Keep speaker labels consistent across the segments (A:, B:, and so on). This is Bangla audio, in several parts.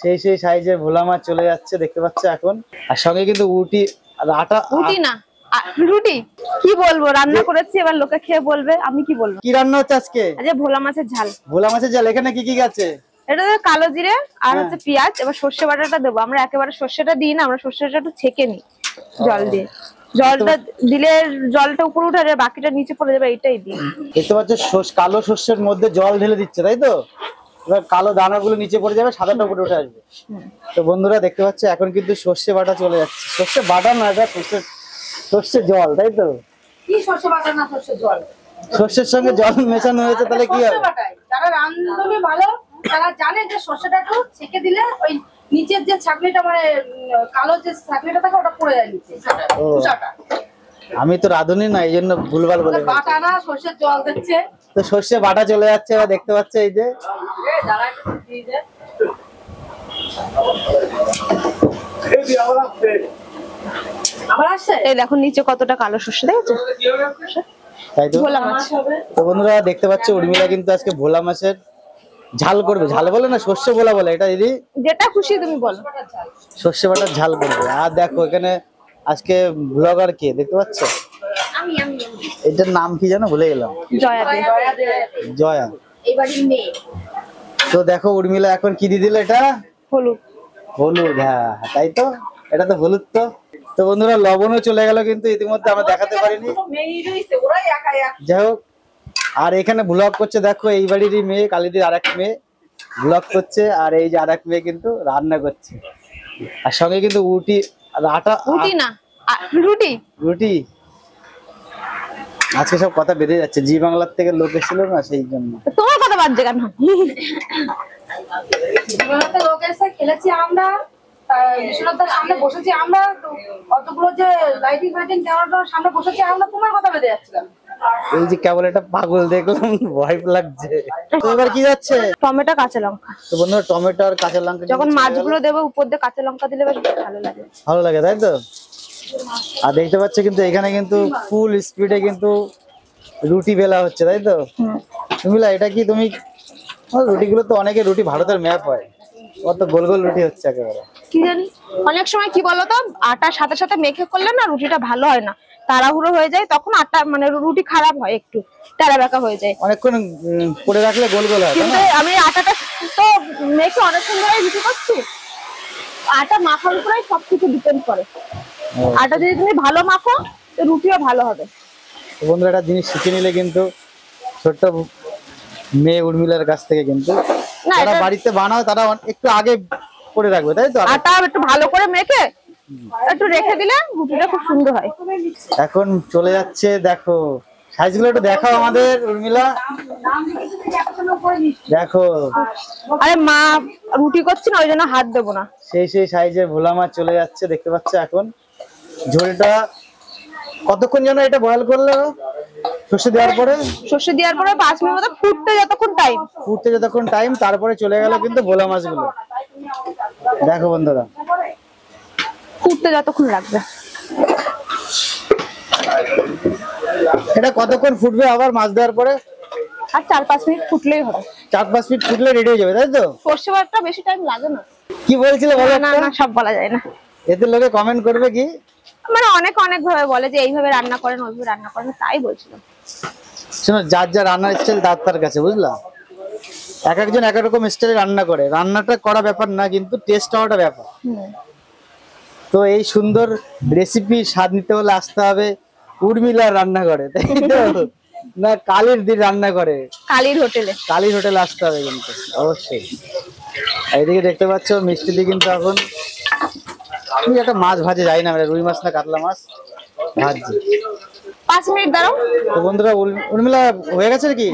A: সেই সাইজের ভোলা মাছ চলে যাচ্ছে দেখতে পাচ্ছ এখন। আর সঙ্গে কিন্তু উটি আর আটা,
B: উটি না রুটি। কি বলবো, রান্না করেছি, এবার লোকে খেয়ে বলবে আমি কি বলবো।
A: কি রান্না হচ্ছে আজকে?
B: আজকে ভোলা মাছের ঝাল।
A: ভোলা মাছের ঝাল। এখানে কি কি আছে?
B: এটা কালো জিরে আর হচ্ছে পেঁয়াজ। এবার সর্ষে বাটাটা দেবো। আমরা একেবারে সর্ষেটা দিই না, আমরা সর্ষেটা একটু ছেঁকে নিই জল দিয়ে। জলটা দিলে জলটা উপরে উঠে যাবে, বাকিটা নিচে পড়ে যাবে, এটাই দিই।
A: দেখতে পাচ্ছ কালো সর্ষের মধ্যে জল ঢেলে দিচ্ছে, তাই তো? এবার কালো দানাগুলো নিচে পড়ে যাবে, সাদাটা উপরে উঠে আসবে। তো বন্ধুরা দেখতে পাচ্ছ এখন কিন্তু সর্ষে বাটা চলে যাচ্ছে। সর্ষে বাটা না, এটা সর্ষে জল, তাই তো?
B: কি সর্ষে বাটা না সর্ষে জল?
A: সর্ষের সঙ্গে জল মেশানো হয়েছে, তাহলে কি হবে?
B: যারা রাঁধুনি ভালো তারা জানে যে সর্ষেটা একটু ছেঁকে দিলে ওই নিচের যে ছাকনিটা, মানে কালো যে ছাকনিটা থাকে ওটা পড়ে যায় নিচে।
A: আমি তো রাঁধুনি না, এই জন্য ভুলভাল বলে
B: বাটা না সর্ষের জল দিচ্ছে।
A: তো সর্ষে বাটা চলে যাচ্ছে, এবার দেখতে পাচ্ছ এই যে।
B: এই দেখো নিচে কতটা কালো সর্ষে, দেখেছো?
A: তাই তো।
B: ভোলা মাছ।
A: তো বন্ধুরা দেখতে পাচ্ছ উর্মিলা কিন্তু আজকে ভোলা মাছের ঝাল করবে। ঝাল বলে না, সর্ষে ভোলা বলে এটা দিদি?
B: যেটা খুশি তুমি বলো।
A: সর্ষে বাটার ঝাল করবে। আর দেখো এখানে আজকে ব্লগার কে দেখতে পাচ্ছ? এটার নাম কি জানো, ভুলে গেলাম। জয়া। তো দেখো উর্মিলা এখন কি দিয়ে দিল, এটা
B: হলুদ।
A: হলুদ, হ্যাঁ তাই তো, এটা তো হলুদ। তো বন্ধুরা লবণও চলে গেল, কিন্তু ইতিমধ্যে আমরা দেখাতে পারিনি। যাই হোক, আর এখানে ব্লগ করছে দেখো এই বাড়িরই মেয়ে, কালিদির আরেক মেয়ে ব্লগ করছে, আর এই যে আরেক মেয়ে কিন্তু রান্না করছে। আর সঙ্গে কিন্তু উটি আর আটা।
B: উটি না রুটি।
A: রুটি। আজকে সব কথা বেঁধে যাচ্ছে, জি বাংলার থেকে লোক এসেছিল না, সেই জন্য।
B: তোমার কথা বাজছে কেন? লোক এসে খেলেছি আমরা, বিশ্বনাথের সামনে বসেছি আমরা, অতগুলো যে লাইটিং ফাইটিং ক্যামেরার সামনে বসেছি আমরা, তোমার কথা বেঁধে যাচ্ছিলাম।
A: এই যে কেবল একটা পাগল দেখলাম, ভয় লাগছে। তো এবার কি যাচ্ছে?
B: টমেটো কাঁচা লঙ্কা।
A: তো বন্ধুরা টমেটো আর কাঁচা লঙ্কা
B: যখন মাছগুলো দেবো উপর দিয়ে কাঁচা লঙ্কা দিলে বেশ ভালো লাগে।
A: ভালো লাগে, তাই তো? আর দেখতে পাচ্ছ কিন্তু এখানে কিন্তু ফুল স্পিডে কিন্তু রুটি বেলা হচ্ছে, তাই তো? উর্মিলা এটা কি তুমি, রুটিগুলো তো অনেকে রুটি ভারতের ম্যাপ হয়, কত গোল গোল রুটি হচ্ছে একেবারে।
B: কি জানি অনেক সময় কি বলতো, আটার সাথে সাথে মেখে করলে না রুটিটা ভালো হয় না, তাড়াহুড়ো হয়ে যায়, তখন আটা মানে রুটি খারাপ হয়, একটু টেরা বেঁকা হয়ে যায়।
A: অনেকক্ষণ করে রাখলে গোল গোল হয়।
B: কিন্তু আমি আটাটা তো মেখে অনেক সময় রুটি করছি, আটা মাখার উপরেই সবকিছু ডিপেন্ড করে। আটা যদি তুমি ভালো মাখো তো রুটিও ভালো হবে।
A: বন্ধুরা একটা জিনিস শিখে নিলে কিন্তু ছোট্ট মেয়ে উর্মিলার কাছ থেকে, কিন্তু যারা বাড়িতে বানাও তারা একটু আগে করে রাখবে, তাই তো?
B: আটা একটু ভালো করে মেখে একটু রেখে দিলে রুটিটা খুব সুন্দর হয়।
A: এখন চলে যাচ্ছে, দেখো সাইজগুলো একটু দেখাও আমাদের উর্মিলা। দেখো,
B: আরে মা রুটি করছি না, ওই জন্য হাত দেবো না।
A: সেই সাইজের ভোলা মাছ চলে যাচ্ছে দেখতে পাচ্ছ এখন। ঝোলটা কতক্ষণ যেন এটা বয়েল করলে সর্ষে দেওয়ার পরে?
B: সর্ষে দেওয়ার পরে 5 মিনিট মতো ফুটতে যতক্ষণ টাইম,
A: তারপরে চলে গেল কিন্তু ভোলা মাছগুলো। দেখো বন্ধুরা
B: ফুটতে যতক্ষণ লাগবে।
A: এটা কতক্ষণ ফুটবে আবার মাছ দেওয়ার পরে?
B: আর 4-5 মিনিট ফুটলেই হবে।
A: 4-5 মিনিট ফুটলে রেডি হয়ে যাবে, তাই তো?
B: সর্ষে বাটাটা বেশি টাইম লাগে না।
A: কি বলছিলে বলো?
B: না না সব বলা যায় না,
A: এতে লোকে কমেন্ট করবে কি,
B: মানে অনেক ভাবে বলে যে এইভাবে রান্না করেন ওইভাবে রান্না করেন, তাই বলছিলাম।
A: শোনো, যার যা রান্নার স্টাইল তার কাছে, বুঝলা? এক একজন এক এক রকম স্টাইলে রান্না করে, রান্নাটা করা ব্যাপার না, কিন্তু টেস্ট হওয়াটা ব্যাপার। তো এই সুন্দর রেসিপি স্বাদ নিতে হলে আসতে হবে উর্মিলার রান্না করে, তাই তো? না কালির দি রান্না করে, কালির হোটেলে আসতে হবে কিন্তু অবশ্যই। এইদিকে দেখতে পাচ্ছ মিষ্টি দি কিন্তু এখন একটা মাছ ভাজে, যাই না রুই মাছ না কাতলা মাছ ভাজছে।
B: 5 মিনিট দাঁড়াও।
A: তো বন্ধুরা উর্মিলা হয়ে গেছে কি?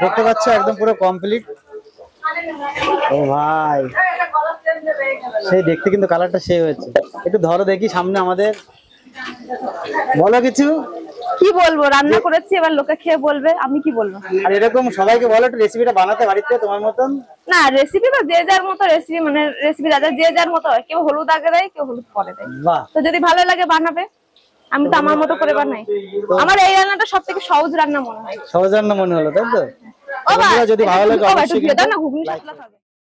A: দেখতে পাচ্ছ একদম পুরো কমপ্লিট। ও ভাই, সেই দেখতে কিন্তু কালারটা সেই হয়েছে। একটু ধরো দেখি সামনে আমাদের, বলো কিছু।
B: কি বলবো, রান্না করেছি, এবার লোকে খেয়ে বলবে আমি কি বলবো।
A: আর এরকম সবাইকে বলো একটু রেসিপিটা বানাতে বাড়িতে তোমার মতন।
B: না রেসিপি তো যে যার মতো রেসিপি, মানে রেসিপি যে যার মতো হয়, কেউ হলুদ আগে দেয় কেউ হলুদ পরে দেয়। তো যদি ভালো লাগে বানাবে, আমি তো আমার মতো করে বানাই। আমার এই রান্নাটা সবথেকে সহজ রান্না মনে হয়।
A: সহজ রান্না মনে হলো, তাই তো? যদি ভালো লাগে অবশ্যই।